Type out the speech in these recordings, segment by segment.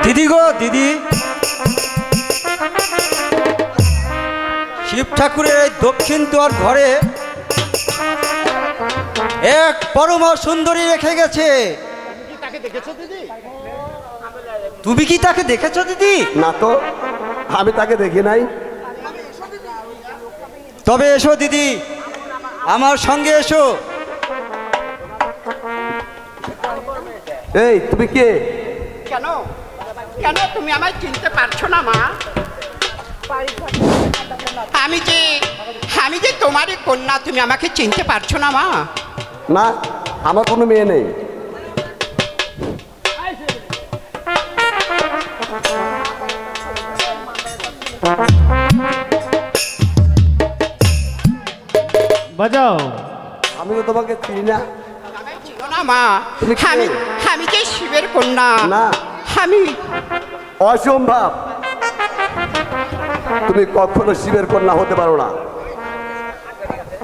দিদি গো দিদি, শিব ঠাকুরের এই দক্ষিণ দুয়ার ঘরে এক পরমা সুন্দরী রেখে গেছে। তুমি কি তাকে দেখেছো দিদি? না তো, আমি তাকে দেখি নাই। তবে এসো দিদি, আমার সঙ্গে এসো। এই তুমি কে? কেন কেন তুমি আমায় চিনতে পারছো না মা? আমি যে তোমারই কন্যা, তুমি আমাকে চিনতে পারছো না মা? না, আমার কোনো মেয়ে নেই। বাজাও। আমি তো তোমাকে চিনি না। চিনো না মা? তুমি কে? আমি যে শিবের কন্যা। না, আমি অসম্ভব। তুমি কখনো শিবের কন্যা হতে পারো না।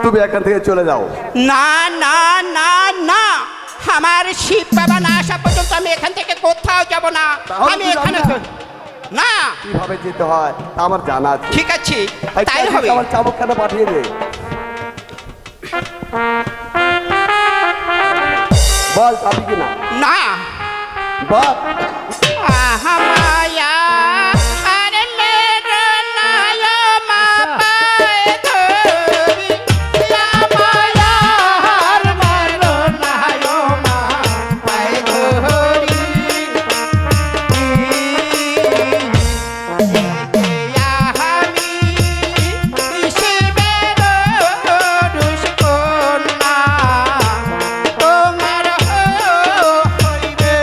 তুমি এখান থেকে চলে যাও। না না না না, আমার শিব বাবা না আসা পর্যন্ত আমি এখান থেকে কোথাও যাব না। তাহলে আমি কি এখানে যাবে না? না। কিভাবে যেতে হয় তা আমার জানা আছে। ঠিক আছে, এই তাই চাবিটা হবে। আমার চাবকখানা পাঠিয়ে দে। বল পাবি কিনা? না। বল। আহা মায়া আর মেরা নায়া মা পায়ে ধরি, ইয়া মায়া আর মেরা নায়া মা পায়ে ধরি। ইয়া হামি শিবের দুষ্কন্যা, তোমার হইবে।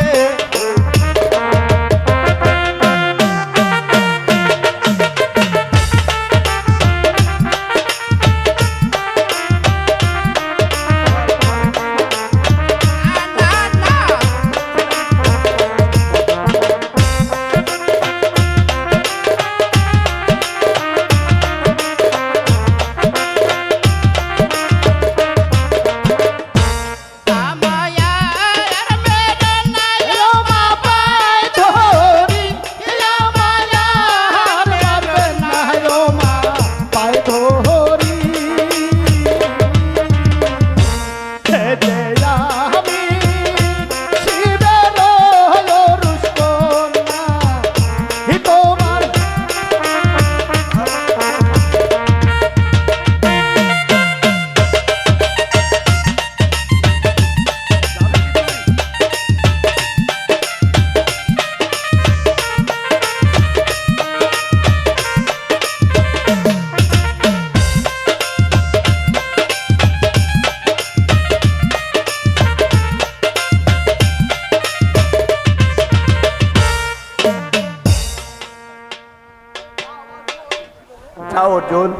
যাও অর্জুন,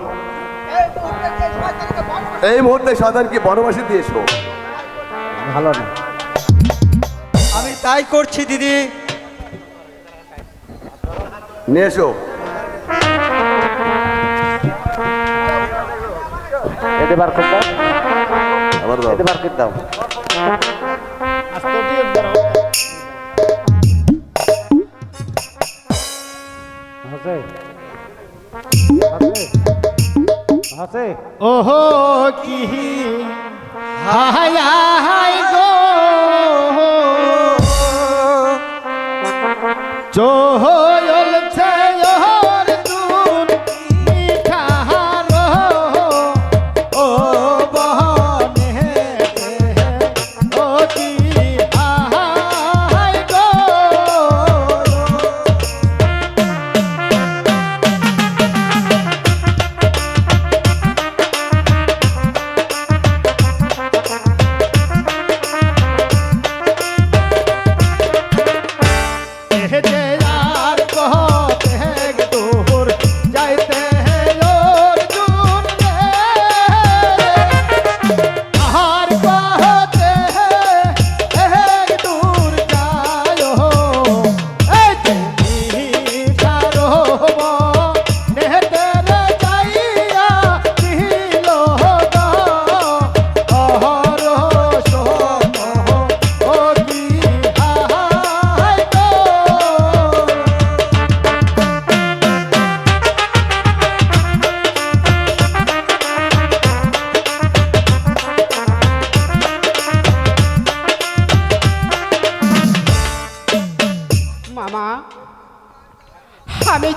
এই মুহূর্তে শয়তানকে বনবাসে দিয়ে এসো। ভালো না। আমি তাই করছি দিদি। নিয়ে এসো। এতে বার করে দাও, আবার দাও। এতে বার করে দাও। হাসে হাসে হাসে। ওহো কি হায় হায় গো, চলছে অর্জুন মিঠার ও বনে, ও কি হায় গো। যে আর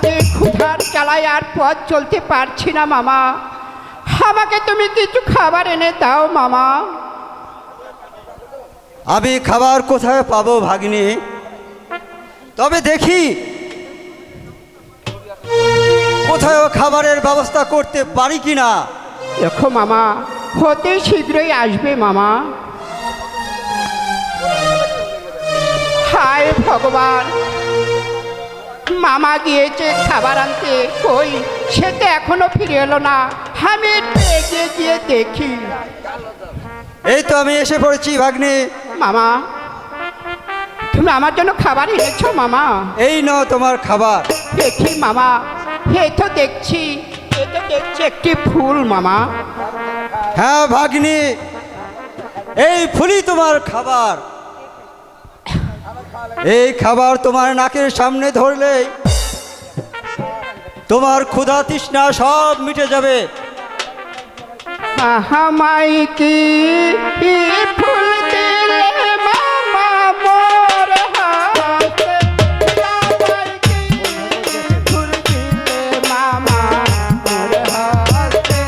যে ক্ষুধার জ্বালায় আর পথ চলতে পারছি না মামা, আমাকে তুমি কিছু খাবার এনে দাও মামা। আমি খাবার কোথায় পাবো ভাগ্নে? তবে দেখি কোথাও খাবারের ব্যবস্থা করতে পারি কিনা। দেখো মামা, হতে শীঘ্রই আসবে মামা। হায় ভগবান, মামা গিয়েছে খাবার আনতে, কই সে তো এখনো ফিরে এলো না। আমি একটু এগিয়ে গিয়ে দেখি। এই তো আমি এসে পড়েছি ভাগ্নে। মামা, তুমি আমার জন্য খাবার এনেছো মামা? এই নাও তোমার খাবার। দেখি মামা, এই তো দেখছি, এই তো দেখছি একটি ফুল মামা। হ্যাঁ ভাগ্নে, এই ফুলই তোমার খাবার। এই খাবার তোমার নাকের সামনে ধরলেই তোমার ক্ষুধা তৃষ্ণা সব মিটে যাবে। আমায় কি ফুল দিলে মামা মোর হাতে, আমায় কি ফুল দিলে মামা মোর হাতে।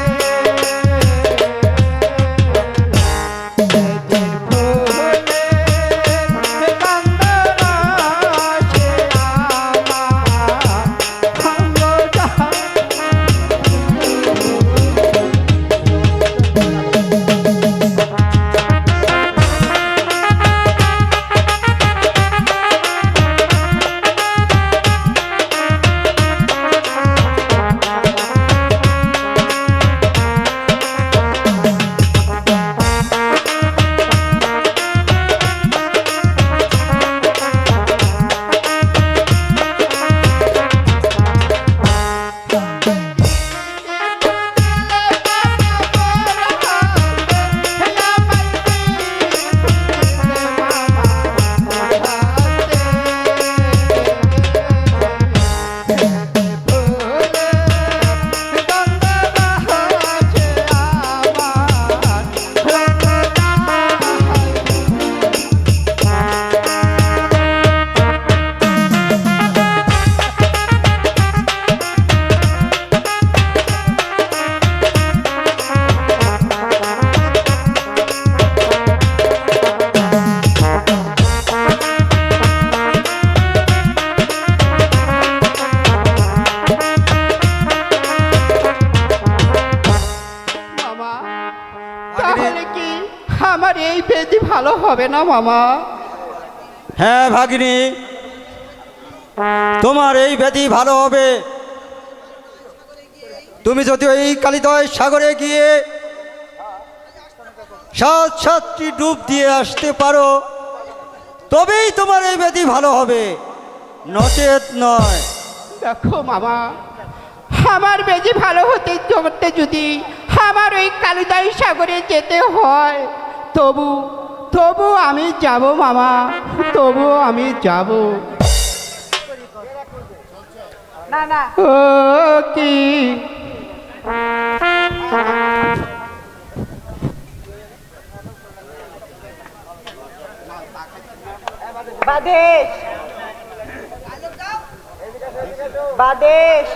সেদিন ফুলের কান্দার আছে আমার আমার এই বেদি ভালো হবে না মামা? হ্যাঁ ভাগ্নি, তোমার এই ব্যাধি ভালো হবে। তুমি যদি এই কালিদয় সাগরে গিয়ে 7-7টি ডুব দিয়ে আসতে পারো, তবেই তোমার এই ব্যাধি ভালো হবে, নচেত নয়। দেখো মামা, আমার বেজি ভালো হতে করতে যদি আমার ওই কালিদাই সাগরে যেতে হয়, তবু আমি যাব মামা, তবু আমি যাব। ও কি বাদেশ বাদেশ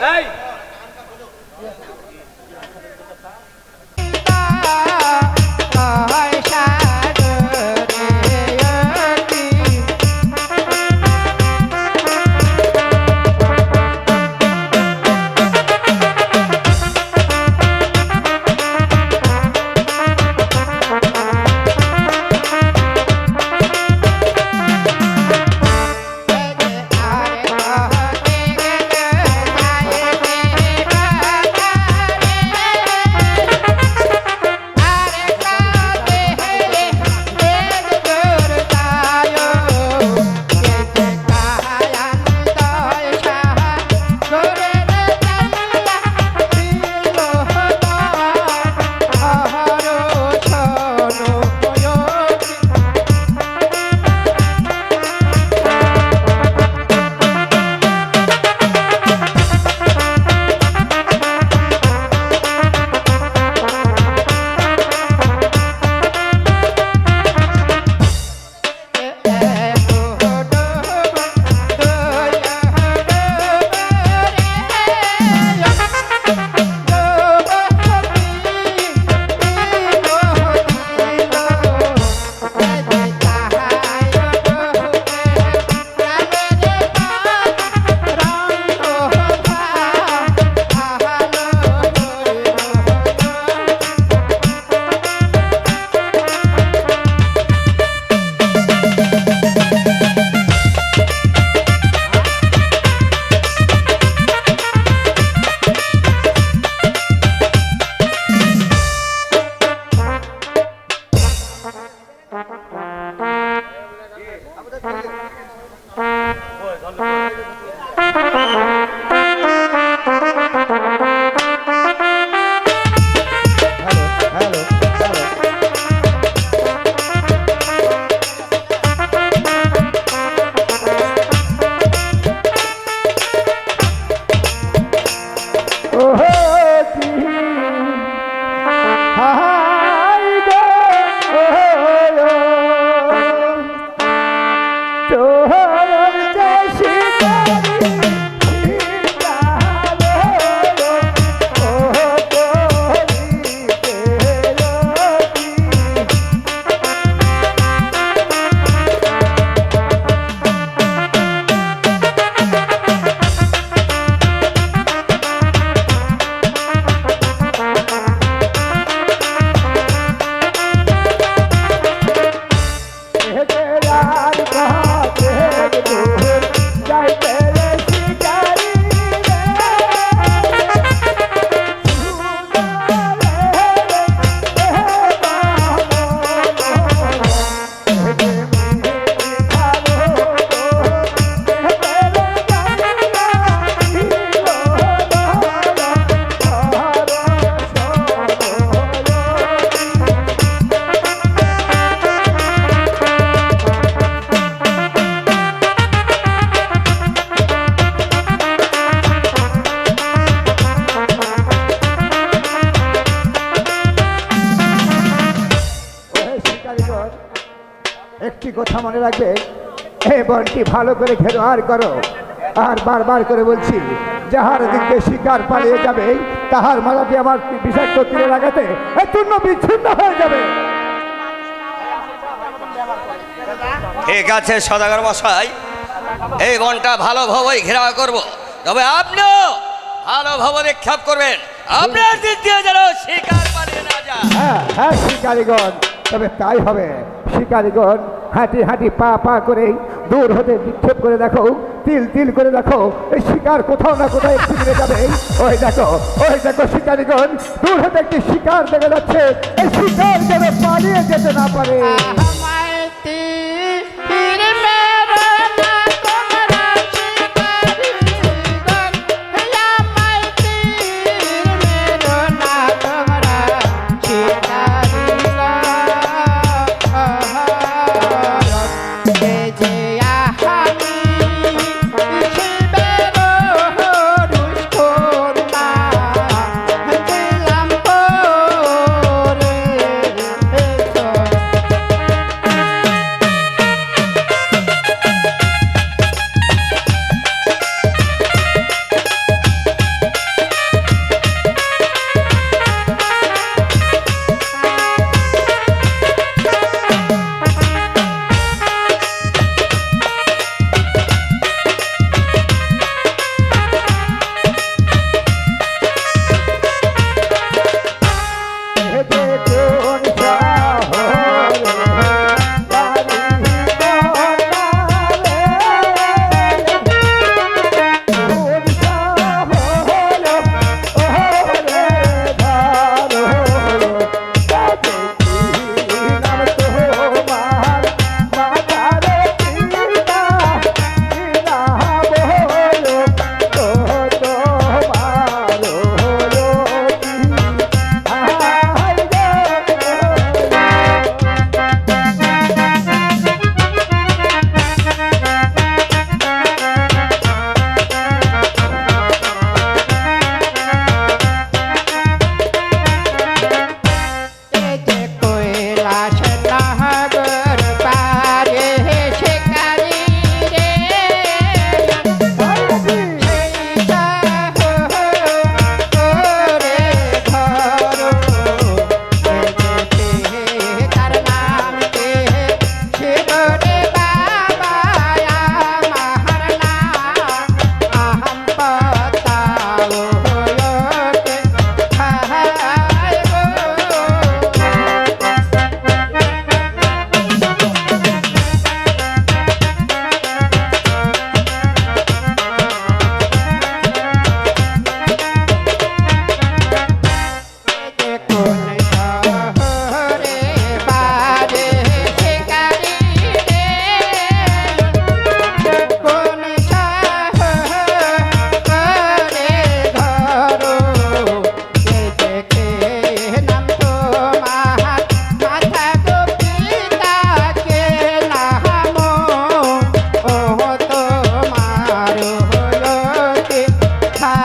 ওহো কি হাই গো ওহো তোর যে শিকারি শিকারে ওহো করিতে রতি একটি কথা মনে রাখবে, এই বনটি ভালো করে ঘেরোয়ার করো। আর বারবার করে বলছি, যাহার দিকে শিকার পালিয়ে যাবে তাহার মালাটি আমার বিষাক্ত তীরে লাগাতে চূর্ণ বিচ্ছিন্ন হয়ে যাবে। ঠিক আছে সদাগর মশাই, এই বনটা ভালোভাবেই ঘেরাও করব, তবে আপনিও ভালোভাবে নিক্ষেপ করবেন, আপনার দিক দিয়ে যেন শিকার পালিয়ে না যায়। হ্যাঁ হ্যাঁ শিকারীগণ, তবে তাই হবে। শিকারীগণ হাঁটি হাঁটি পা পা করে দূর হতে নিক্ষেপ করে দেখো, তিল তিল করে দেখো, এই শিকার কোথাও না কোথাও একটু মিলে যাবে। ওই দেখো শিকারীগণ, দূর হতে একটি শিকার দেখা যাচ্ছে। এই শিকার যেন পালিয়ে যেতে না পারে। আমায় তীর মেরো না তোমরা শিকারীগণ, আমায় তীর মেরো না তোমরা শিকারীগণ। এই যে আমি শিবেরো দুষ্কন্যা, দিলাম পরে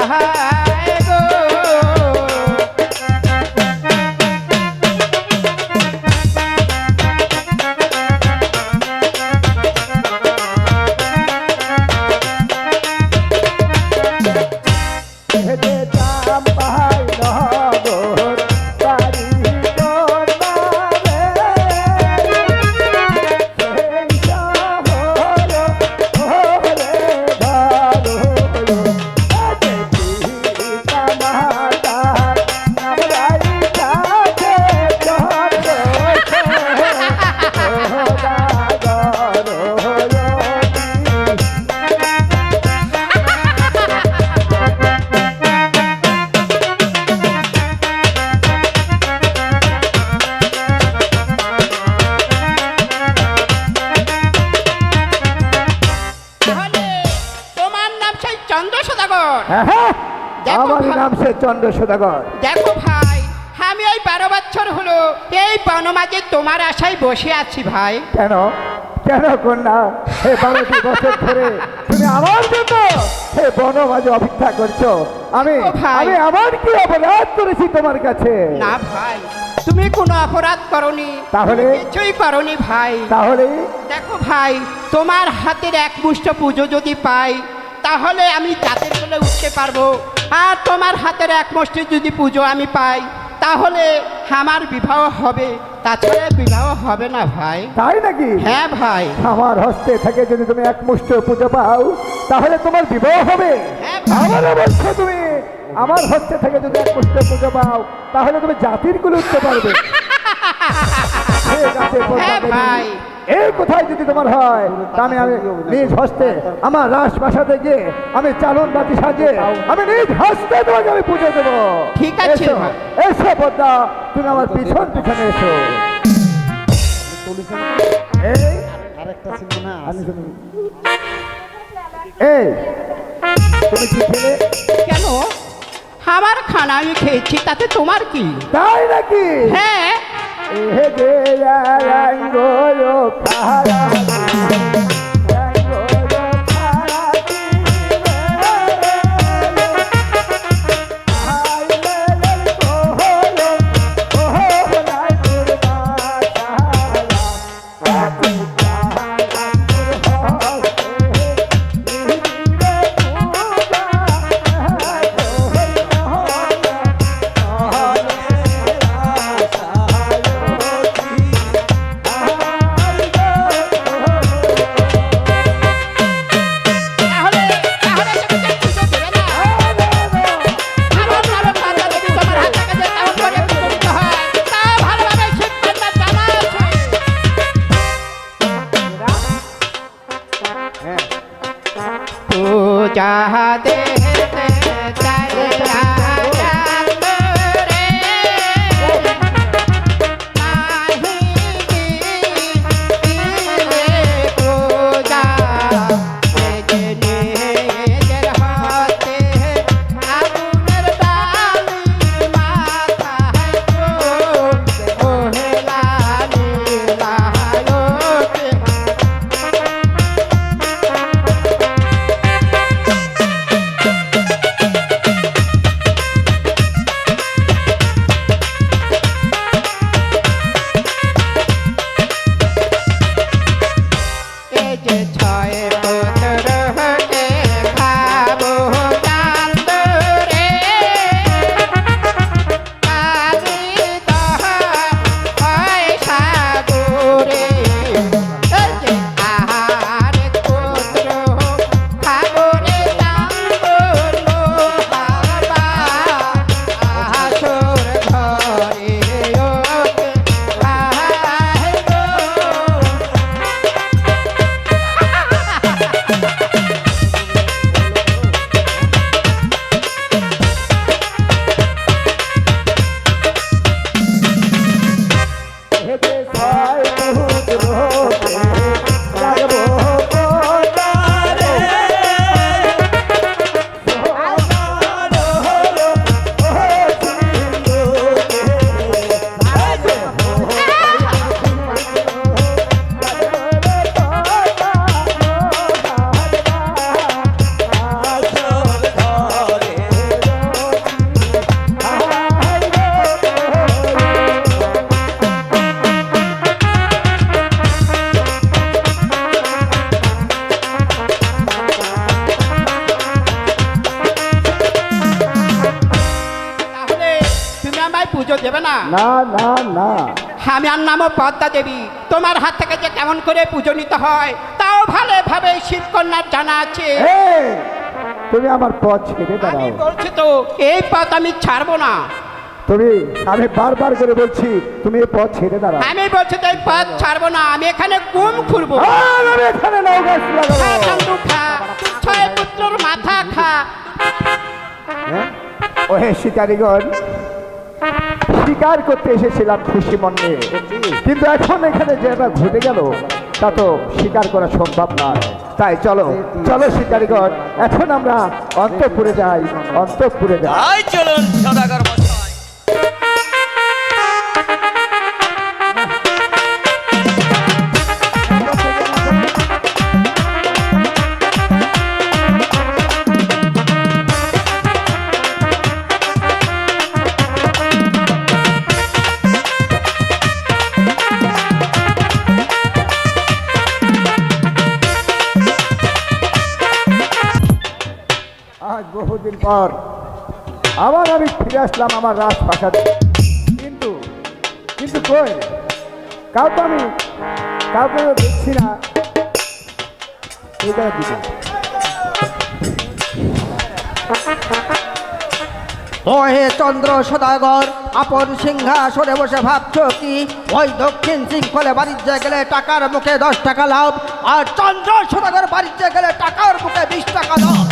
হায় গো যেতাম পাহাই নগর বাড়ি বন্দারে, সেই শহর ওরে ভালো যেতাম হাতার আমরাই কাছে তাহলে তোমার নাম সেই চন্দ্র সদাগর। দেখো আমার ভাই- নাম সে চন্দ্র সদাগর। দেখো ভাই, আমি ওই 12 বছর হলো এই বনমাঝে তোমার আশায় বসে আছি ভাই। কেন কেন কন্যা, হে 12টি বছর ধরে তুমি আমার জন্য হে বনমাঝে অপেক্ষা করছো। আমি ও ভাই। আমি আমার কি অপরাধ করেছি তোমার কাছে? না ভাই, তুমি কোনো অপরাধ করনি, তাহলে? কিছুই করনি ভাই। তাহলে দেখো ভাই, তোমার হাতের এক মুষ্ট পুজো যদি পাই তাহলে আমি জাতের বলে উঠতে পারবো, আর তোমার হাতের এক মুষ্টি যদি পুজো আমি পাই তাহলে আমার বিবাহ হবে, তাছাড়া বিবাহ হবে না ভাই। তাই নাকি? হ্যাঁ ভাই। আমার হস্তে থেকে যদি তুমি এক মুষ্ট পুজো পাও তাহলে তোমার বিবাহ হবে। হ্যাঁ ভাই। আমার বলছো তুমি আমার হস্তে থেকে যদি এক মুষ্ট পুজো পাও তাহলে তুমি জাতির কুলে উঠতে পারবে। ঠিক আছে, হ্যাঁ ভাই। এই কোথায় যদি তোমার হয় আমি আমি নিজ হস্তে আমার রাস বাসাতে গিয়ে আমি চালন বাতি সাজে আমি নিজ হস্তে তোমাকে আমি পুজো দেবো। ঠিক আছে এসো, ভাই। এসো পদ্মা, তুমি আমার পিছন পিছনে এসো। এই আরেকটা ছিল না এই তুমি কি খেলে? কেন? আমার খানা আমি খেয়েছি, তাতে তোমার কি? তাই নাকি? হ্যাঁ। এ যে রঙ্গো খারা পুজো দেবে না? না না না, আমি আর নামও পদ্মা দেবী। তোমার হাত থেকে যে কেমন করে পুজো নিতে হয় তাও ভালোভাবে শিবকন্যার জানা আছে। এই, তুমি আমার পথ ছেড়ে আমি দাঁড়াও। বলছি তো এই পথ আমি ছাড়বো না। আমি বারবার করে বলছি তুমি এই পথ ছেড়ে দাঁড়াও। আমি বলছি তো এই পথ ছাড়বো না। আমি এখানে কুম খুলবো। আর আমি এখানে নাও গাছ লাগাবো। খা চন্দু খা, ছয় পুত্রর মাথা খা। হ্যাঁ? ওহে শিকারীগণ, শিকার করতে এসেছিলাম খুশি মন নিয়ে, কিন্তু এখন এখানে যেটা ঘটে গেল তা তো স্বীকার করা সম্ভব নয়। তাই চলো চলো শিকারীগণ, এখন আমরা অন্তঃপুরে যাই, অন্তঃপুরে যাই। তাই চলুন সদাগর মশাই। আজ বহুদিন পর আবার আমি ফিরে আসলাম আমার রাজপ্রাসাদে, কিন্তু কিন্তু কই কাউকে দেখছি না। এইটার দিকে ওহে চন্দ্র সদাগর, আপন সিংহাসনে বসে ভাবছ কি ওই দক্ষিণ শৃঙ্খলে বাণিজ্যে গেলে টাকার মুখে 10 টাকা লাভ, আর চন্দ্র সদাগর বাণিজ্যে গেলে টাকার মুখে 20 টাকা লাভ।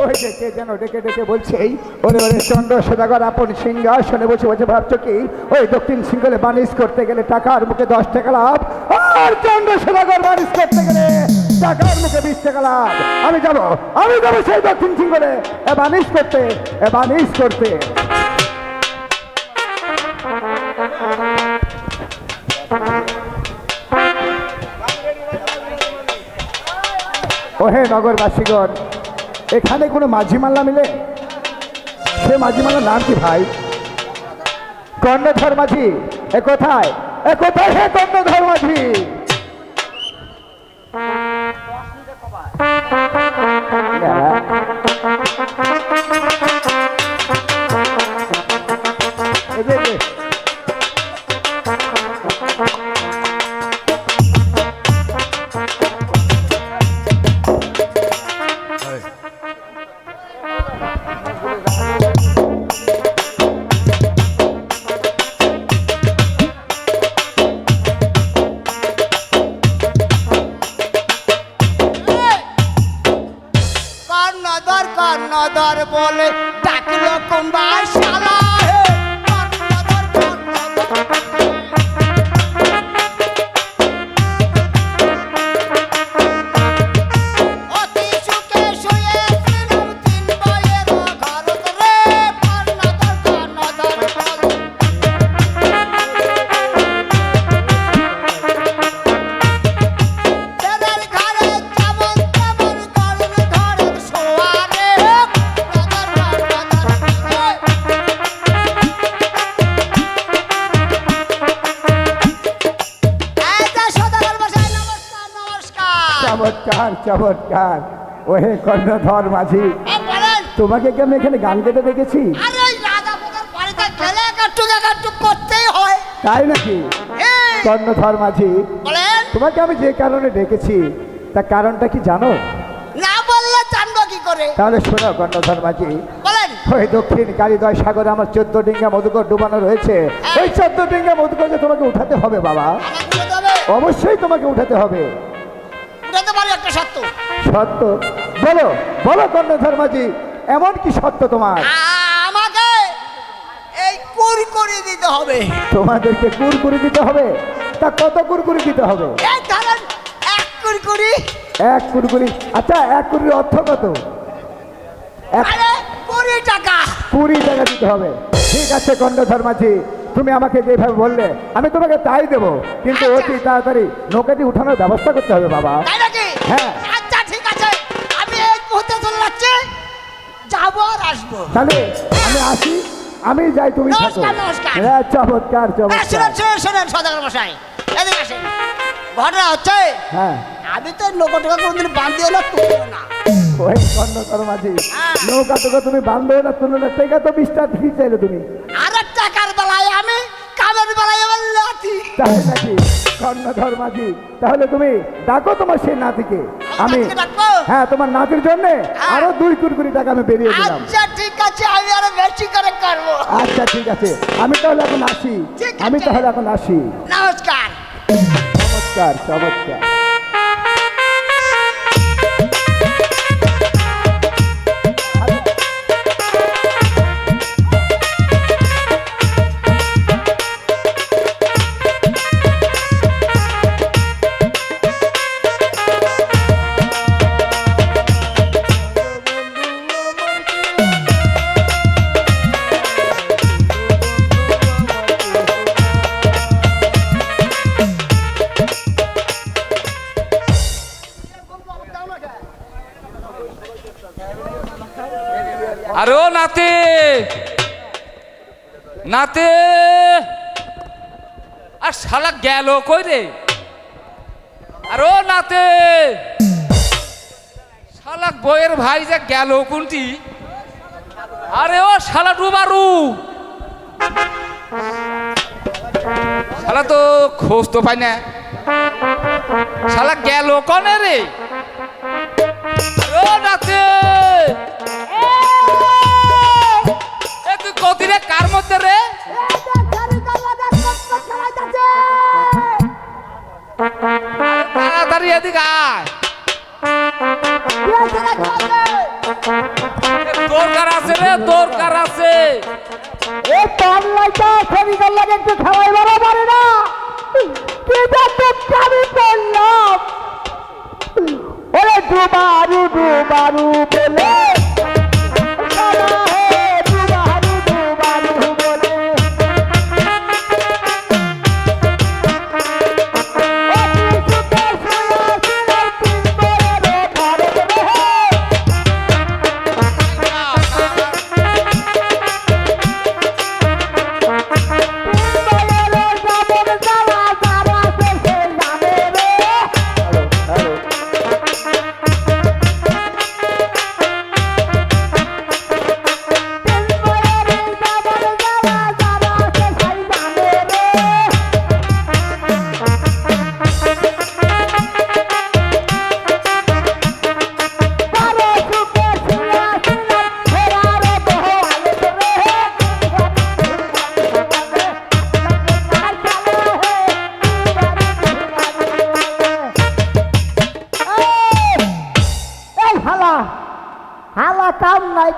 ওই যে কে যেন ডেকে ডেকে বলছে, ওরে ওরে চন্দ্র সদাগর আপন সিংহাসনে বসে বসে ভাবছো কি ওই দক্ষিণ সিংহলে বাণিজ্য করতে গেলে টাকার মুখে 10 টাকা লাভ, আর চন্দ্র সদাগর বাণিজ্য করতে গেলে টাকার মুখে 20 টাকা লাভ। আমি যাবো সেই দক্ষিণ সিংহলে বাণিজ্য করতে। ওহে নগরবাসীগণ, এখানে কোনো মাঝি মাল্লা মিলে? সে মাঝি মাল্লার নাম কি ভাই? কর্ণধর মাঝি। এ কোথায় হে কর্ণধর মাঝি? এই যে, কর্ণধর কর্ণধর বলে ডাকলো কুম্ভার শালা। কর্ণধর কর্ণধর অতি সুখে শুয়েছিলাম 3 বইয়ের ঘরত রে। কর্ণধর কর্ণধর তেরের ঘরে যেমন তেমন গরুর ঘরে শোয়া রে। কর্ণধর কর্ণধর এই যে সদাগর মশাই, নমস্কার নমস্কার। চমৎকার। ওহে কর্ণধর মাঝি, বলেন। তোমাকে কি আমি এখানে গান গেতে দেখেছি? আরে এই রাজা প্রধান বাড়িতে গেলে একটু করতেই হয়। তাই নাকি? এই, কর্ণধর মাঝি, বলেন। তোমাকে আমি যে কারণে ডেকেছি তার কারণটা কি জানো? না বললে জানবো কি করে? তাহলে শোনো কর্ণধর মাঝি, বলেন। ওই দক্ষিণ কালিদয় সাগরে আমার 14 ডিঙ্গা মধুকর ডুবানো রয়েছে। ওই 14 ডিঙ্গা মধুকরকে তোমাকে উঠাতে হবে বাবা, আমাকে বলে দেবে। অবশ্যই তোমাকে উঠাতে হবে। উঠাতে পারি একটা সত্য। সত্য? বলো বলো কর্ণধর মাঝি, এমন কি সত্য তোমার? আমাকে এই কুরকুরি দিতে হবে। তোমাদেরকে কুরকুরি দিতে হবে? তা কত কুরকুরি দিতে হবে? এই ধরেন 1 কুরকুরি। 1 কুরকুরি? আচ্ছা 1 কুরির অর্থ কত? আরে 20 টাকা। 20 টাকা দিতে হবে। ঠিক আছে কর্ণধর মাঝি, তুমি আমাকে যেভাবে বললে আমি তোমাকে তাই দেবো, কিন্তু অতি তাড়াতাড়ি নৌকাটি উঠানোর ব্যবস্থা করতে হবে বাবা। তাই নাকি? হ্যাঁ। আচ্ছা ঠিক আছে, আমি এই মুহূর্তে চলে যাচ্ছি, যাবো আর আসবো। তাহলে আমি আসি, আমি যাই, তুমি থাকো। নমস্কার, নমস্কার। হ্যাঁ, চমৎকার শুনেন চমৎকার। শুনেন শুনেন সদাগর মশাই, এদিকে আসেন। ঘটনা হচ্ছে হ্যাঁ, আমি তো নৌকা টোকা কোনদিন বান্ধিও না তুলিও না। ওই কর্ণধর মাঝি, হ্যাঁ। নৌকা তোকে তুমি বান্ধব না তুলো না, টেকা তো 20টা ঠিক চাইলে তুমি। আরে তাই নাকি কর্ণধর মাঝি? তাহলে তুমি ডাকো তোমার সেই নাতিকে। আমি নাতিকে ডাকবো? হ্যাঁ, তোমার নাতির জন্য আরো 2 কোটি টাকা আমি বেরিয়ে দিলাম। আচ্ছা ঠিক আছে, আমি আরো বেশি করে করবো। আচ্ছা ঠিক আছে, আমি তাহলে এখন আসি। ঠিক আছে। আমি তাহলে এখন আসি। নমস্কার। চমৎকার চমৎকার। আরে ও নাতে, নাতে, আর শালা গেল কই রে? আরে ও নাতে, শালা বইয়ের ভাই যে গেল কোনটি? আরে ও শালা ডুবারু, শালা তো খোঁজ তো পাই না, শালা গেল কনে রে? আরে ও নাতে, তুই কতিরে কার মধ্যে রে? তাড়াতাড়ি এদিকে আয়, দরকার আছে রে, দরকার আছে। এ পাল্লাইটা খরিদার লাগে একটু খাওয়াই বড় পারে না, কিটা তো কামি করলাম। ওরে ডুবারু ডুবারু বলে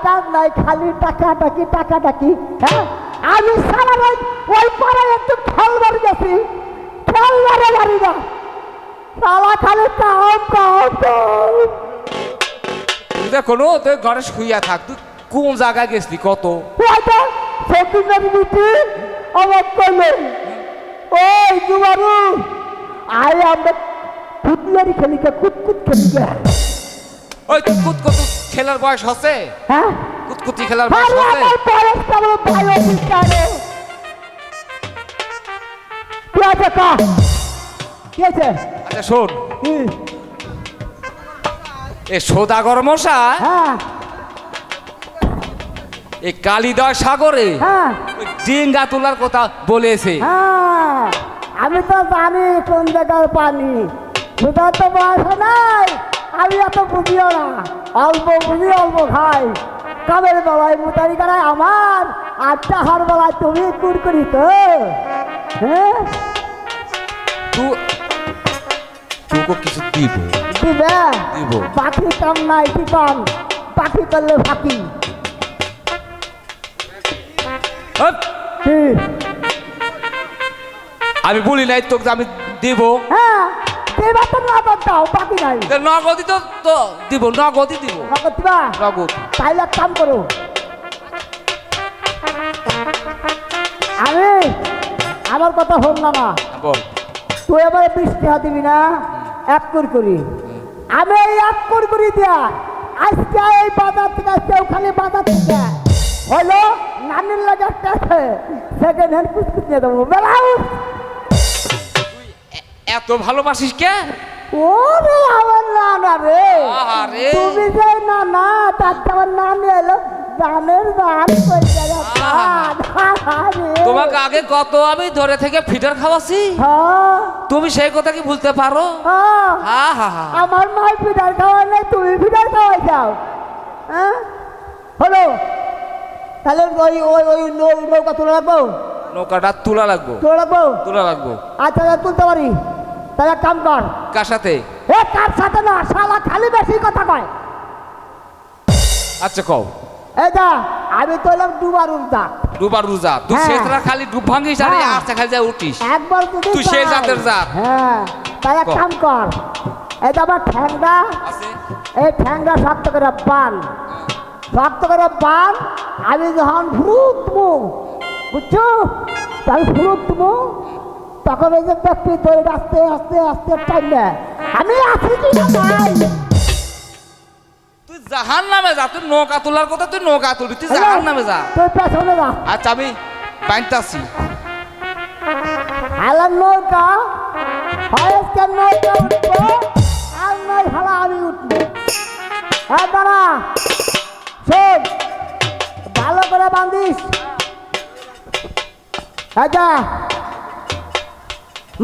কাম নাই, খালি টাকাটাকি। হ্যাঁ, আমি সারা রাত ওই পাড়ায় একটু খেলবার গেছি, খেলবারে বাড়ি না, সারা খালি কাম। দেখো তুই ঘরে শুইয়া থাক, তুই কোন জায়গায় গেছিলি? কত অবাক করলো, ওই দুবারু আয় আমরা ফুটলারি খেলিকা, কুতকুত খেলিকা। ওই কুতকুত খেলার বয়স হচ্ছে? হ্যাঁ, কুতকুতি খেলার বয়স হচ্ছে? আচ্ছা শোন, এ সদাগর মশাই হ্যাঁ এই কালিদয় সাগরে হ্যাঁ ওই ডিঙ্গা তোলার কথা বলেছে। হ্যাঁ, আমি তো জানি কোন জায়গায় পানি, সুতরাং তো বয়স নাই, আমি এত বুঝিও না, অল্প বুঝি অল্প খাই। কামের বেলায় মুতারি করায় আমার, আর চাহার বেলায় তুমি কুরকুরি তো। হ্যাঁ, তোকে কিছু দিব? দিবে দিব। পাখি কাম নাই, কি কাম? পাখি করলে ফাঁকি। আমি বলি নাই তোকে আমি দিব? হ্যাঁ, এবার তো নগদ দাও, বাকি নাই। নগদই তো দিব, নগদই দিব। নগদ দিবা? নগদ। তাইলে এক কাম করো, আমি আমার কথা হল না, বল। তুই এবার 20 টাকা দিবি না, 1 করি। আমি এই 1 করি দিয়া আজকে এই বাজার থেকে, কেউ খালি বাজার থেকে হলো নানির লাগে সেকেন্ড হ্যান্ড কুচকুচ নিয়ে দেবো। বেলাও এত ভালোবাসিস কে? ওরে আমার নানা রে, আরে তুমি যে নানা, তার আমার নানি এলো জানের দান তোমাকে আগে কত আমি ধরে থেকে ফিটার খাওয়াছি হ্যাঁ তুমি সেই কথা কি ভুলতে পারো? হ্যাঁ হা হা হা আমার মা ফিডার খাওয়াই নাই, তুমি ফিডার খাওয়াই যাও। হ্যাঁ হলো, তাহলে ওই ওই ওই নৌকা তুলে রাখবো, নৌকাটা তোলা লাগবো, তুলে রাখবো। তোলা লাগবো। আচ্ছা তুলতে পারি, তাহলে এক কাম কর। কার সাথে? এ কার সাথে না, শালা খালি বেশি কথা কয়। আচ্ছা কও। এই যা, আমি তো এলাম ডুবার উল্টা। ডুবার রোজা তুই হ্যাঁ। শেষরা খালি ডুব ভাঙিস আর হ্যাঁ। আস্তে খালি যা উঠিস। একবার যদি তুই সেই পাই। জাতের জাত। হ্যাঁ, তাহলে এক কর। কাম কর। এই যে আমার ঠ্যাংরা, আছে এই ঠ্যাংরা শক্ত করে বান, শক্ত করে বান। আমি যখন ফ্রুট মু, বুঝছো, তাহলে ফ্রুট মু, তখন ওই যে দেখবি দই আস্তে আস্তে আস্তে টাইমে আমি আছি কি না নাই। তুই জাহান নামে যা, তুই নৌকা তোলার কথা তুই নৌকা তুলবি, তুই জাহান নামে যা। তুই পেছনে যা। আচ্ছা আমি বাইনতাছি। হালার নৌকা হয়েছে, নৌকা উঠবো আর নয় হালা আমি উঠবো। হ্যাঁ দাঁড়া, শোন, ভালো করে বান্ধিস। আচ্ছা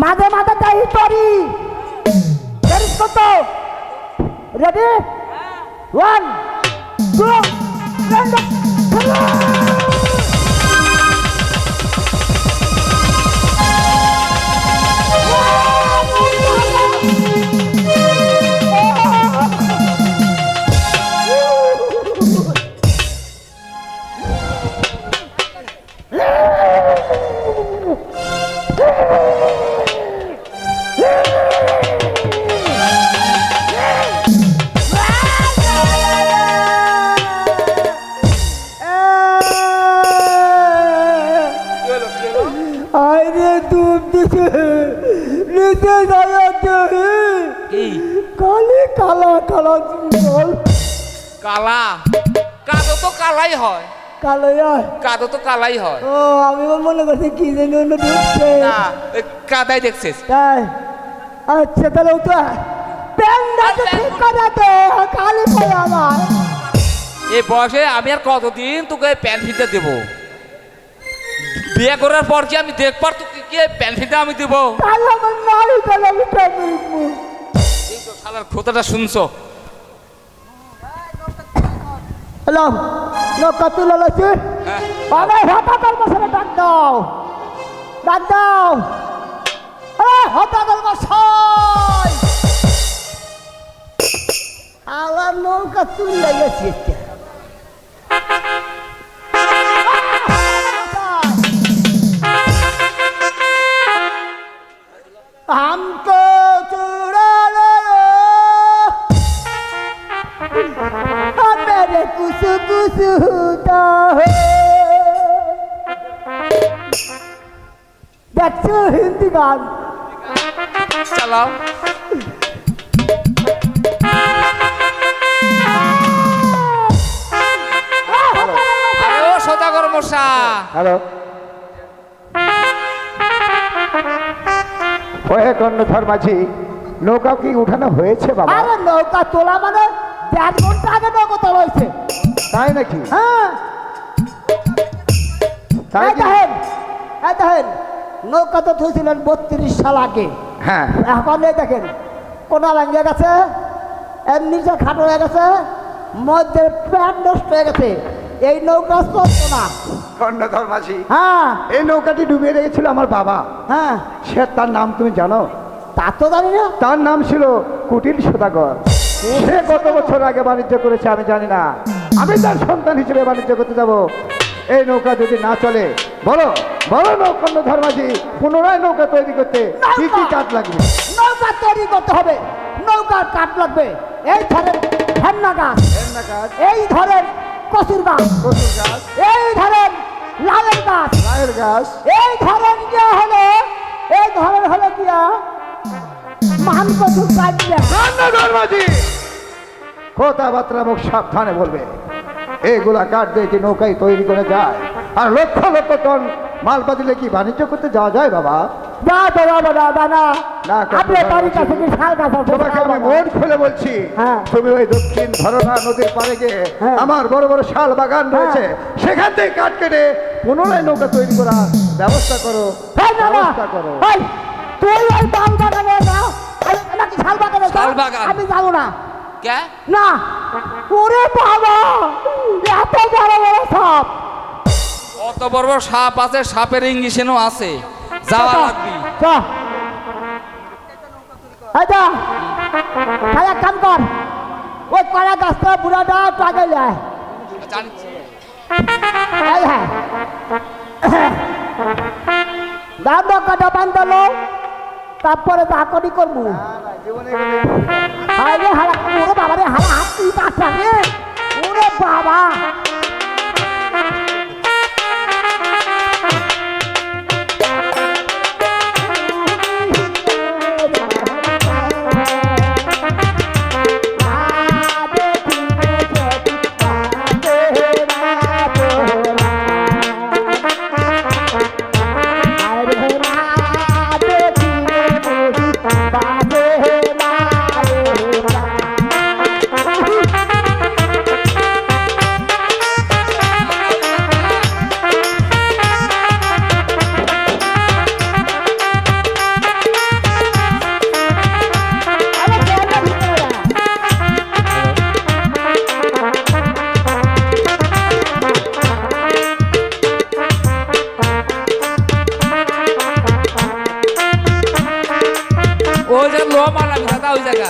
মাঝে মাঝে তাই তরি কত রেডি, 1 2 আরে ডুব দিছে নিচে যাচ্ছে, কি কালি কালা কালা জল কালা? কাদো তো কালাই হয়, কালো আয়। কাদো তো কালাই হয়। ও আমি মনে করছি কি জানি অন্য ঢুকছে। না এই কাদাই দেখছিস। তাই আচ্ছা, তাহলে তো প্যান্ডা ঠিক করে দে, কালি পড়ে আমার। এই বয়সে আমি আর কতদিন তোকে প্যান্ট ফিতে দেবো? বিয়ে করার পর কি আমি দেখবার তোকে কি প্যান্ট ফিতে আমি দেবো? তাহলে আমার নারী তাহলে আমি প্যান্ডেল এই তো শালার খোতাটা শুনছো। হ্যালো, নৌকা তুলে লছি। হ্যাঁ। আমার হঠাৎ বছরে ডাক দাও, ডাক দাও। হঠাৎ বছর আমার নৌকা তুলে গেছি। हमको चुरा लो मेरे कुछ कुछ होता है। দেখছো হিন্দি গান চালাও। আরে ও সদাগর মশা, হ্যালো, ওহে কর্ণধর মাঝি, নৌকা কি উঠানো হয়েছে বাবা? আরে নৌকা তোলা মানে 1.5 ঘন্টা আগে নৌকা তোলা হয়েছে। তাই নাকি? হ্যাঁ, তাই এই কি? দেখেন, এই দেখেন, নৌকা তো থুয়েছিলেন 32 সাল আগে। হ্যাঁ, এখন এই দেখেন কোনা ভেঙে গেছে, এর নিচে খাটো হয়ে গেছে, মধ্যে প্যান্ট নষ্ট হয়ে গেছে। এই নৌকা চলতো না। কর্ণধর মাঝি, হ্যাঁ এই নৌকাটি ডুবিয়ে রেখেছিল আমার বাবা। হ্যাঁ, সে তার নাম তুমি জানো? তা তো জানি না। তার নাম ছিল কুটিল সদাগর। সে কত বছর আগে বাণিজ্য করেছে আমি জানি না। আমি তার সন্তান হিসেবে বাণিজ্য করতে যাব। এই নৌকা যদি না চলে, বলো বলো কর্ণধর মাঝি, পুনরায় নৌকা তৈরি করতে কি কি কাঠ লাগবে? নৌকা তৈরি করতে হবে, নৌকার কাঠ লাগবে। এই ধরেন হেন্না গাছ, এই ধরেন কচুর গাছ, এই ধরেন লালের গাছ, রায়ের গাছ, এই ধরেন গিয়া হলো, এই ধরেন হলো গিয়া মান কচুর গাছ দিয়া। কর্ণধর মাঝি, কথাবার্তা মুখ সাবধানে বলবে। এইগুলা কাঠ দিয়ে কি নৌকায় তৈরি করে যায়? আর লক্ষ লক্ষ টন মাল বাদিলে কি বাণিজ্য করতে যাওয়া যায় বাবা? না তো যাবো না দাদা না, আপনার বাড়ির কাছে কি শাল গাছ আছে? তোমাকে আমি মন খুলে বলছি হ্যাঁ। তুমি ওই দক্ষিণ ধরনা নদীর পাড়ে গিয়ে হ্যাঁ। আমার বড় বড় শাল বাগান রয়েছে সেখান থেকে কাঠ কেটে পুনরায় নৌকা তৈরি করার ব্যবস্থা করো এই দাদা, ব্যবস্থা করো এই, তুই ওই বাল বাগানে যা, আমি নাকি শাল বাগানে যা? শাল বাগান? আমি যাবো না। কে না, ওরে বাবা, এত বড় বড় সাপ। অত বড় বড় সাপ আছে, সাপের ইঞ্জেকশনও আছে, যাওয়া লাগবি। যা। এই যা, তাহলে এক কাম কর, ওই কলা গাছটা বুড়াটা টাকে যায়। জানিছি। এই হ্যাঁ, দাম কাটা বান্ধালো, তারপরে চাকরি করবো। আরে হালা, ওরে বাবা রে, হালা হাত তুই কাটটা রে, ওরে বাবা। ওই যে লো মারলাম দাদা, ওই জায়গা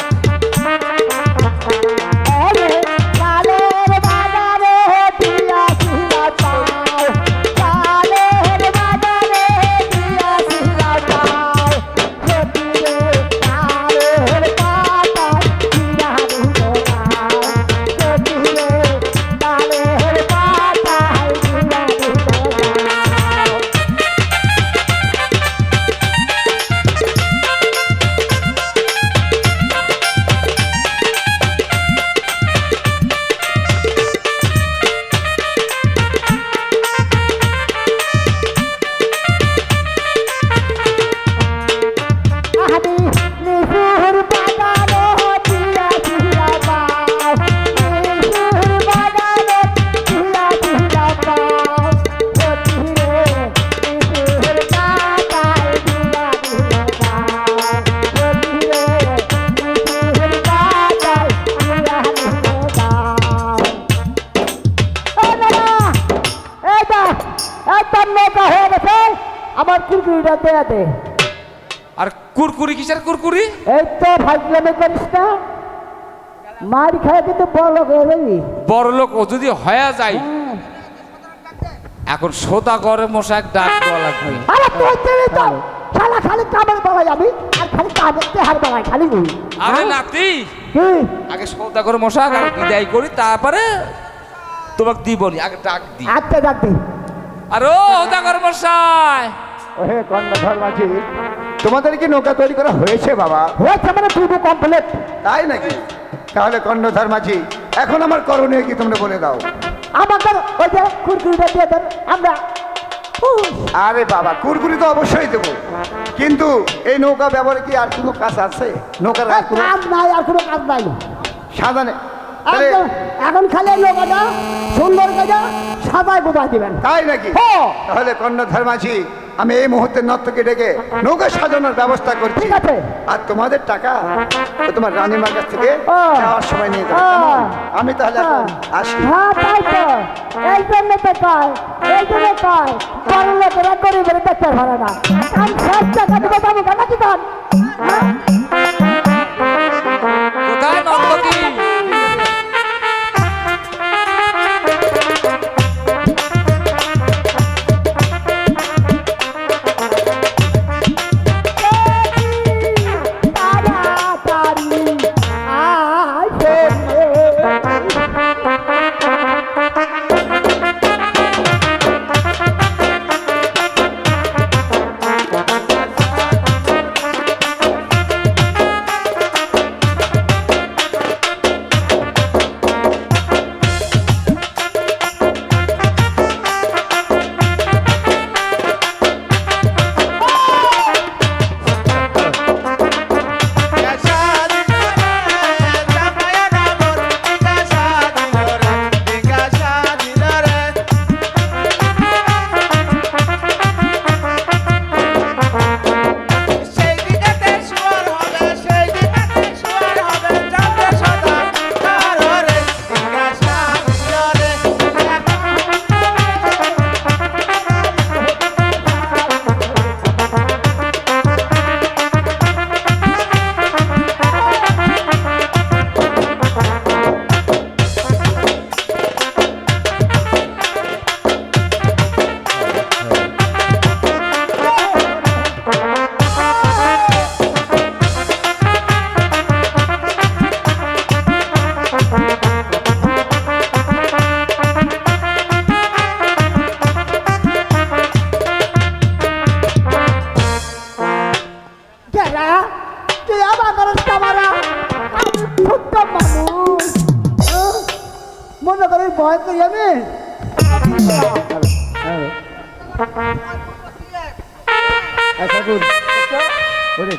আমার কুরকুরিটা দেয়া দে। আর কুরকুরি কিসের কুরকুরি? এই তো ভাগ্যমে করিস না, মার খায় কিন্তু বড় হয়ে যাবি। বড় লোক ও যদি হয়ে যায়, এখন সোদা করে মশাক ডাক দেওয়া লাগবে। আরে তুই চিনি তো, শালা খালি কামের বেলায় আমি, আর খালি কামের দেহার বেলায় খালি তুই। আরে নাতি, কি? আগে সোদা করে মশাক আর বিদায় করি, তারপরে তোমাকে দিবনি, আগে ডাক দি। আচ্ছা ডাকবি। আর ও সোদা করে মশাই, ওহে কর্ণধর মাঝি তোমাদের কি নৌকা তৈরি করা হয়েছে বাবা? হয়েছে মানে দুটো কমপ্লিট। তাই নাকি? তাহলে কর্ণধর মাঝি এখন আমার করণীয় কি তোমরা বলে দাও। আমাদের ওই যে কুরকুরিটা দিয়ে দেন, আমরা আরে বাবা, কুরকুরি তো অবশ্যই দেবো, কিন্তু এই নৌকা ব্যবহারে কি আর কোনো কাজ আছে? নৌকার আর কোনো কাজ নাই, আর কোনো কাজ নাই। সাধারণ একদম, এখন খালি লোকটা সুন্দর করে সাদায় বোঝা দিবেন। তাই নাকি? হ্যাঁ। তাহলে কর্ণধর মাঝি আমি এই মুহূর্তে নর্তকে ডেকে নৌকা সাজানোর ব্যবস্থা করছি। ঠিক আছে। আর তোমাদের টাকা তো তোমার রানীমার কাছ থেকে ও। যাওয়ার সময় নিয়ে যাবে, ও। কেমন? আমি তাহলে এখন আসি। হ্যাঁ তাই তো, এই জন্য তো কয়, এই জন্য কয় বড় লোকেরা গরিবের দেখতে পারে না। আমি শেষ টাকা দিতে যাবো কেন কি ধন? কোথায় নর্তকী? মনে করে ভয় করি আমি ঠাকুর ওরে